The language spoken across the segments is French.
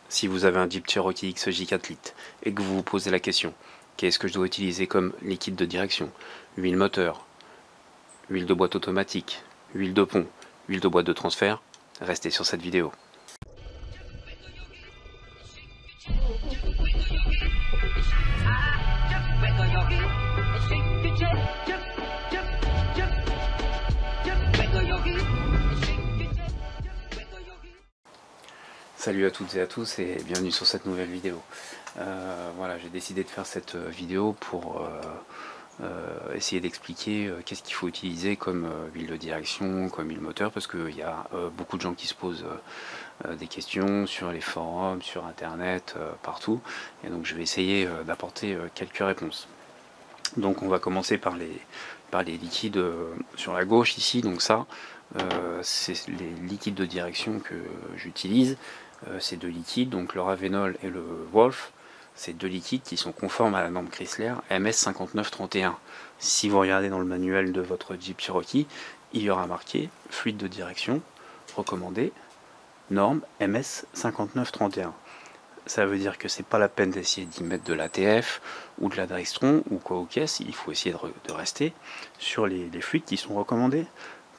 Si vous avez un Jeep Cherokee XJ4 litres et que vous vous posez la question, qu'est-ce que je dois utiliser comme liquide de direction? Huile moteur, huile de boîte automatique, huile de pont, huile de boîte de transfert? Restez sur cette vidéo. Salut à toutes et à tous et bienvenue sur cette nouvelle vidéo. Voilà, j'ai décidé de faire cette vidéo pour essayer d'expliquer qu'est-ce qu'il faut utiliser comme huile de direction, comme huile moteur, parce qu'il y a beaucoup de gens qui se posent des questions sur les forums, sur internet, partout, et donc je vais essayer d'apporter quelques réponses. Donc on va commencer par les liquides sur la gauche ici. Donc ça, c'est les liquides de direction que j'utilise. Ces deux liquides, donc le Ravenol et le Wolf, c'est deux liquides qui sont conformes à la norme Chrysler MS 5931. Si vous regardez dans le manuel de votre Jeep Cherokee, il y aura marqué fluide de direction recommandé, norme MS 5931. Ça veut dire que c'est pas la peine d'essayer d'y mettre de l'ATF ou de la Drextron ou quoi aux caisses. Il faut essayer de rester sur les fluides qui sont recommandés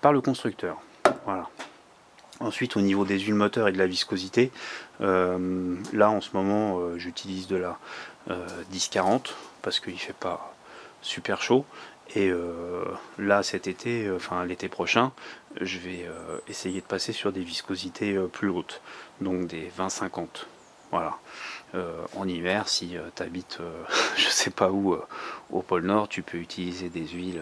par le constructeur. Voilà. Ensuite, au niveau des huiles moteurs et de la viscosité, là en ce moment j'utilise de la 10-40 parce qu'il fait pas super chaud. Et là cet été, enfin l'été prochain, je vais essayer de passer sur des viscosités plus hautes, donc des 20-50. Voilà. En hiver, si tu habites je sais pas où, au pôle Nord, tu peux utiliser des huiles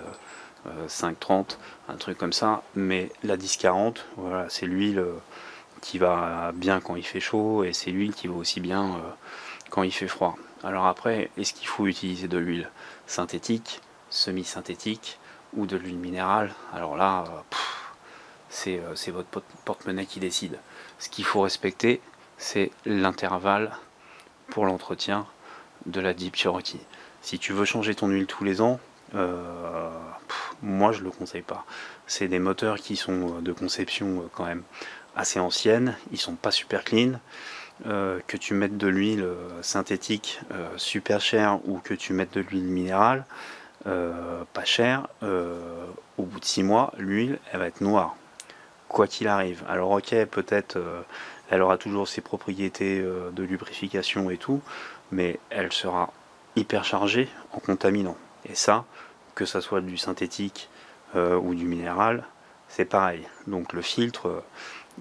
5-30, un truc comme ça, mais la 10-40, voilà, c'est l'huile qui va bien quand il fait chaud et c'est l'huile qui va aussi bien quand il fait froid. Alors après, est-ce qu'il faut utiliser de l'huile synthétique, semi-synthétique ou de l'huile minérale? Alors là, c'est votre porte-monnaie qui décide. Ce qu'il faut respecter, c'est l'intervalle pour l'entretien de la Jeep Cherokee. Si tu veux changer ton huile tous les ans, moi je le conseille pas. C'est des moteurs qui sont de conception quand même assez ancienne, ils sont pas super clean. Que tu mettes de l'huile synthétique super chère ou que tu mettes de l'huile minérale pas chère, au bout de 6 mois l'huile elle va être noire quoi qu'il arrive. Alors ok, peut-être elle aura toujours ses propriétés de lubrification et tout, mais elle sera hyper chargée en contaminants. Et ça, que ça soit du synthétique ou du minéral, c'est pareil. Donc le filtre,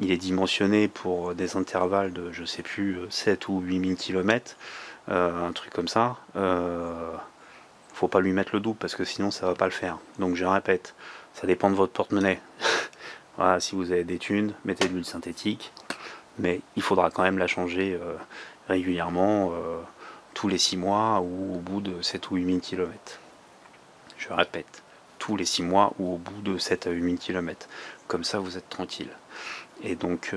il est dimensionné pour des intervalles de, je sais plus, 7 ou 8000 km, un truc comme ça. Faut pas lui mettre le double parce que sinon ça va pas le faire. Donc je répète, ça dépend de votre porte-monnaie. Voilà, si vous avez des thunes, mettez de l'huile synthétique, mais il faudra quand même la changer régulièrement, tous les 6 mois ou au bout de 7 ou 8000 km. Je répète, tous les 6 mois ou au bout de 7 à 8000 km. Comme ça, vous êtes tranquille. Et donc,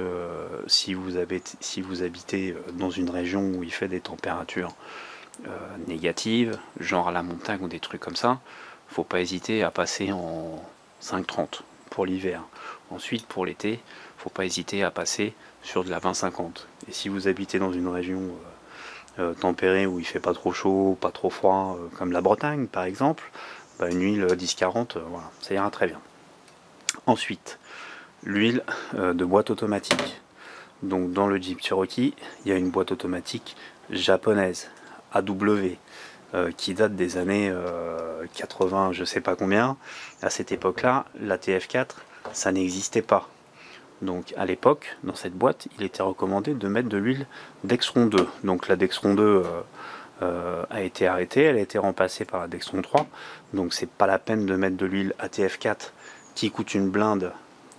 si vous habitez dans une région où il fait des températures négatives, genre à la montagne ou des trucs comme ça, faut pas hésiter à passer en 5-30 pour l'hiver. Ensuite, pour l'été, faut pas hésiter à passer sur de la 20-50. Et si vous habitez dans une région tempérée où il fait pas trop chaud, pas trop froid, comme la Bretagne par exemple, bah, une huile 10-40, voilà, ça ira très bien. Ensuite, l'huile de boîte automatique. Donc dans le Jeep Cherokee, il y a une boîte automatique japonaise, AW, qui date des années 80, je sais pas combien. À cette époque-là, la TF4, ça n'existait pas. Donc à l'époque, dans cette boîte, il était recommandé de mettre de l'huile Dextron 2. Donc la Dextron 2 a été arrêtée, elle a été remplacée par la Dextron 3. Donc c'est pas la peine de mettre de l'huile ATF4 qui coûte une blinde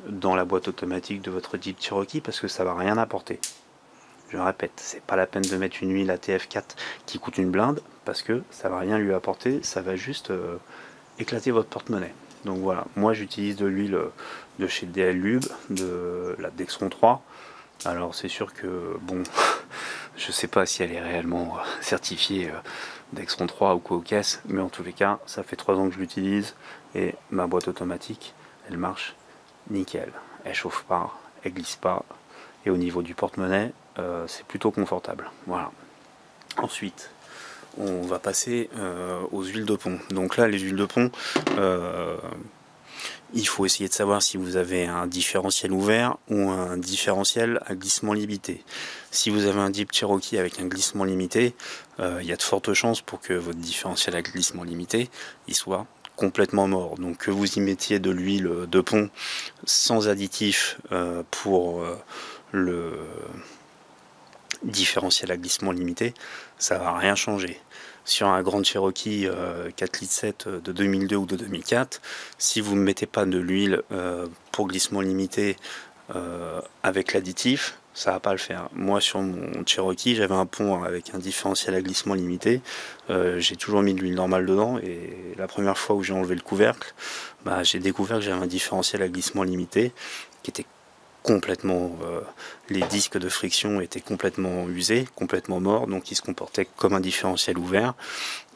dans la boîte automatique de votre Jeep Cherokee parce que ça va rien apporter. Je répète, c'est pas la peine de mettre une huile ATF4 qui coûte une blinde parce que ça va rien lui apporter, ça va juste éclater votre porte-monnaie. Donc voilà, moi j'utilise de l'huile de chez DL Lube, de la Dextron 3. Alors c'est sûr que, bon, je sais pas si elle est réellement certifiée Dextron 3 ou quoi aux caisses, mais en tous les cas, ça fait 3 ans que je l'utilise et ma boîte automatique, elle marche nickel. Elle chauffe pas, elle glisse pas, et au niveau du porte-monnaie, c'est plutôt confortable. Voilà. Ensuite, on va passer aux huiles de pont. Donc là, les huiles de pont, il faut essayer de savoir si vous avez un différentiel ouvert ou un différentiel à glissement limité. Si vous avez un Jeep Cherokee avec un glissement limité, il y a de fortes chances pour que votre différentiel à glissement limité il soit complètement mort. Donc que vous y mettiez de l'huile de pont sans additif pour le différentiel à glissement limité, ça va rien changer. Sur un Grand Cherokee 4,7 litres de 2002 ou de 2004, si vous ne mettez pas de l'huile pour glissement limité avec l'additif, ça va pas le faire. Moi sur mon Cherokee, j'avais un pont avec un différentiel à glissement limité, j'ai toujours mis de l'huile normale dedans, et la première fois où j'ai enlevé le couvercle, bah, j'ai découvert que j'avais un différentiel à glissement limité qui était complètement, les disques de friction étaient complètement usés, complètement morts, donc ils se comportaient comme un différentiel ouvert.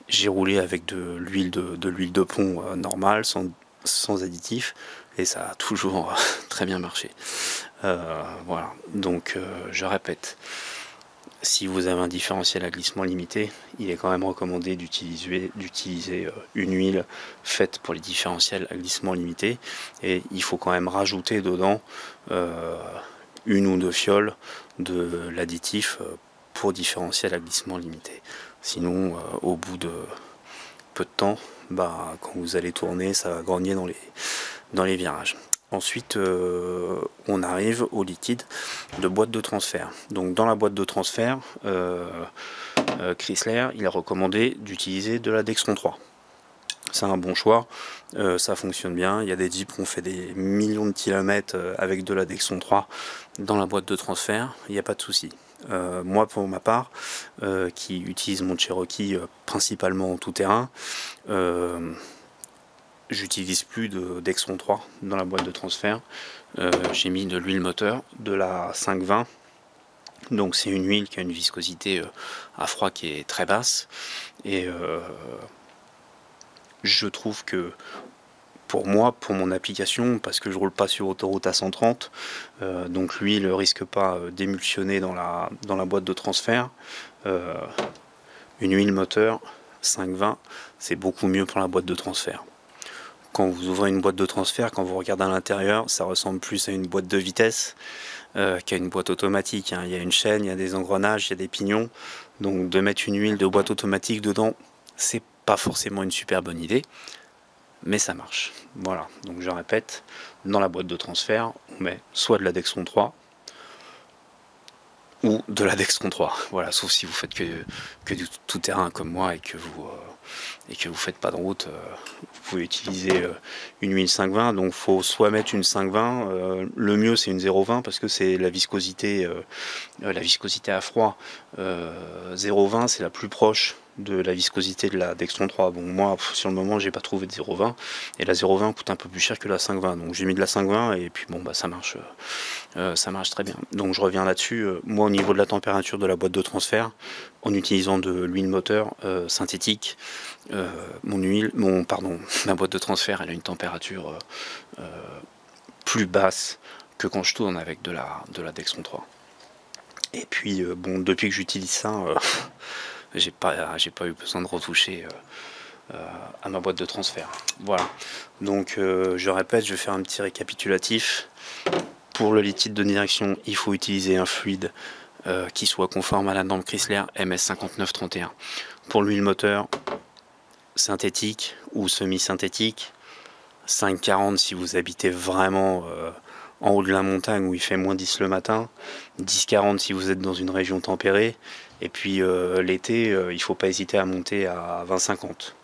J'ai roulé avec de l'huile de pont normale, sans additif, et ça a toujours très bien marché. Voilà, donc je répète, si vous avez un différentiel à glissement limité, il est quand même recommandé d'utiliser une huile faite pour les différentiels à glissement limité, et il faut quand même rajouter dedans une ou deux fioles de l'additif pour différentiel à glissement limité. Sinon, au bout de peu de temps, bah, quand vous allez tourner, ça va grogner dans les virages. Ensuite, on arrive au liquide de boîte de transfert. Donc dans la boîte de transfert, Chrysler, il a recommandé d'utiliser de la Dextron 3. C'est un bon choix, ça fonctionne bien. Il y a des Jeeps qui ont fait des millions de kilomètres avec de la Dextron 3 dans la boîte de transfert, il n'y a pas de souci. Moi pour ma part, qui utilise mon Cherokee principalement en tout terrain, j'utilise plus de Dextron 3 dans la boîte de transfert. J'ai mis de l'huile moteur, de la 520. Donc c'est une huile qui a une viscosité à froid qui est très basse. Et je trouve que pour moi, pour mon application, parce que je roule pas sur autoroute à 130, donc l'huile ne risque pas d'émulsionner dans la boîte de transfert. Une huile moteur 520, c'est beaucoup mieux pour la boîte de transfert. Quand vous ouvrez une boîte de transfert, quand vous regardez à l'intérieur, ça ressemble plus à une boîte de vitesse qu'à une boîte automatique. Il y a une chaîne, il y a des engrenages, il y a des pignons. Donc de mettre une huile de boîte automatique dedans, c'est pas forcément une super bonne idée, mais ça marche. Voilà, donc je répète, dans la boîte de transfert, on met soit de la Dextron 3 ou de la Dextron 3. Voilà, sauf si vous faites que du tout-terrain comme moi et que vous faites pas de route, vous pouvez utiliser une huile 520. Donc faut soit mettre une 520, le mieux c'est une 0,20 parce que c'est la viscosité à froid. 0,20 c'est la plus proche de la viscosité de la Dextron 3. Bon, moi sur le moment j'ai pas trouvé de 0,20 et la 0,20 coûte un peu plus cher que la 5,20, donc j'ai mis de la 5,20 et puis bon bah ça marche très bien. Donc je reviens là-dessus. Moi au niveau de la température de la boîte de transfert, en utilisant de l'huile moteur synthétique, ma boîte de transfert elle a une température plus basse que quand je tourne avec de la Dextron 3. Et puis bon, depuis que j'utilise ça, j'ai pas eu besoin de retoucher à ma boîte de transfert. Voilà, donc je répète, je vais faire un petit récapitulatif. Pour le liquide de direction, il faut utiliser un fluide qui soit conforme à la norme Chrysler MS5931. Pour l'huile moteur, synthétique ou semi-synthétique, 5,40 si vous habitez vraiment en haut de la montagne où il fait moins 10 le matin, 10,40 si vous êtes dans une région tempérée, et puis l'été, il ne faut pas hésiter à monter à 20,50.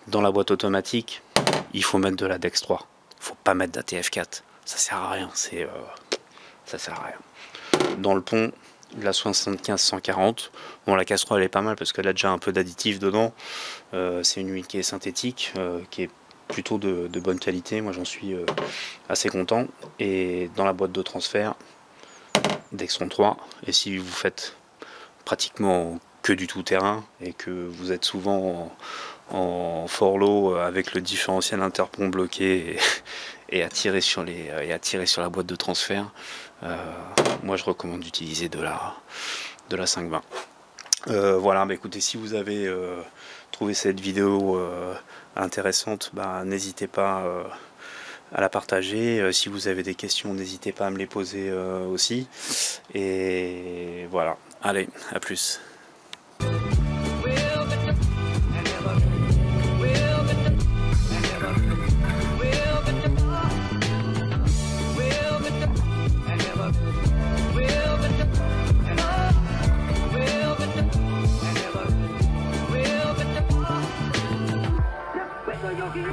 Dans la boîte automatique, il faut mettre de la Dex 3. Il ne faut pas mettre d'ATF4. Ça sert à rien. Ça sert à rien. Dans le pont, de la 75-140. Bon, la casserole elle est pas mal parce qu'elle a déjà un peu d'additif dedans. C'est une huile qui est synthétique, qui est plutôt de bonne qualité. Moi j'en suis assez content. Et dans la boîte de transfert, Dextron 3. Et si vous faites pratiquement que du tout-terrain et que vous êtes souvent en forlow avec le différentiel interpont bloqué et à tirer sur la boîte de transfert, moi je recommande d'utiliser de la 520. Voilà, bah écoutez, si vous avez trouvé cette vidéo intéressante, bah, n'hésitez pas à la partager. Si vous avez des questions, n'hésitez pas à me les poser aussi. Et voilà, allez, à plus. Yogi.